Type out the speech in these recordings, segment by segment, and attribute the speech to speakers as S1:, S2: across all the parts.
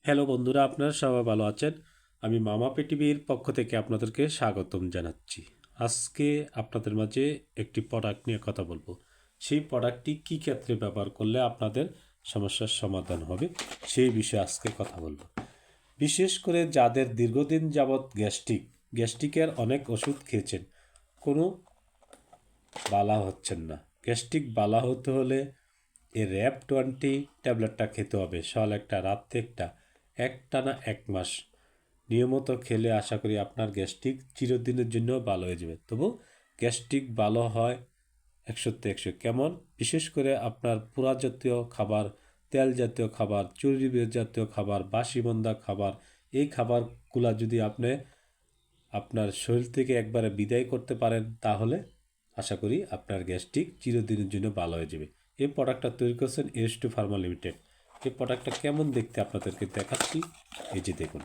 S1: Hello বন্ধুরা, আপনারা সবাই ভালো আছেন? আমি মামা পৃথিবীর পক্ষ থেকে আপনাদেরকে স্বাগতম জানাচ্ছি। আজকে আপনাদের মাঝে একটি প্রোডাক্ট নিয়ে কথা বলবো। সেই প্রোডাক্টটি কী ক্ষেত্রে ব্যবহার করলে আপনাদের সমস্যার সমাধান হবে সেই বিষয়ে আজকে কথা বলবো। বিশেষ করে যাদের দীর্ঘদিন যাবৎ গ্যাস্ট্রিকের অনেক ওষুধ খেয়েছেন, কোনো বালা হচ্ছেন না। গ্যাস্ট্রিক বালা হতে হলে এই র্যাপ 20 ট্যাবলেটটা খেতে হবে, সকাল একটা রাত্রে একটা, একটানা 1 মাস নিয়মিত খেলে আশা করি আপনার গ্যাস্ট্রিক চিরদিনের জন্য ভালো হয়ে যাবে। তবু গ্যাস্ট্রিক ভালো হয় 100-100 কেমন? বিশেষ করে আপনার পোড়া জাতীয় খাবার, তেল জাতীয় খাবার, চর্বি জাতীয় খাবার, বাসি মন্দা খাবার, এই খাবারগুলা যদি আপনি আপনার শরীর থেকে একবারে বিদায় করতে পারেন, তাহলে আশা করি আপনার গ্যাস্ট্রিক চিরদিনের জন্য ভালো হয়ে যাবে। এই প্রোডাক্টটা তৈরি করছেন S2 ফার্মা লিমিটেড। এই প্রোডাক্টটা কেমন দেখতে আপনাদেরকে দেখাচ্ছি। এই যে দেখুন,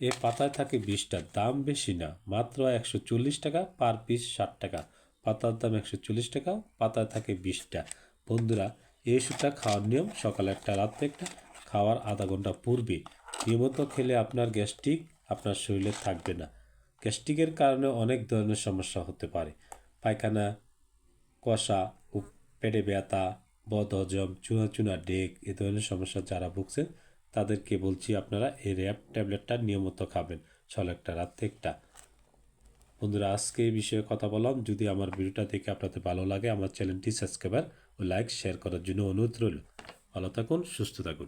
S1: এই পাতায় থাকে 20টা, দাম বেশি না, মাত্র 140 টাকা, পার পিস 60 টাকা। পাতার দাম 140 টাকা, পাতায় থাকে 20টা। বন্ধুরা, এই ওষুধটা খাওয়ার নিয়ম সকালে একটা, রাত্রে একটা, খাওয়ার আধা ঘন্টা পূর্বে নিয়মিত খেলে আপনার গ্যাস্ট্রিক আপনার শরীরে থাকবে না। গ্যাস্ট্রিকের কারণে অনেক ধরনের সমস্যা হতে পারে। পায়খানা, কষা, পেটে ব্যথা, বদহজম, চুনা চুনা ডেক, এ ধরনের সমস্যা যারা ভুগছেন তাদেরকে বলছি আপনারা এই র্যাপ ট্যাবলেটটা নিয়মিত খাবেন, সকাল একটা, রাত্রে একটা। বন্ধুরা, আজকে এই বিষয়ে কথা বললাম। যদি আমার ভিডিওটা দেখে আপনাদের ভালো লাগে, আমার চ্যানেলটি সাবস্ক্রাইবার ও লাইক শেয়ার করার জন্য অনুরোধ রইল। ভালো থাকুন, সুস্থ থাকুন।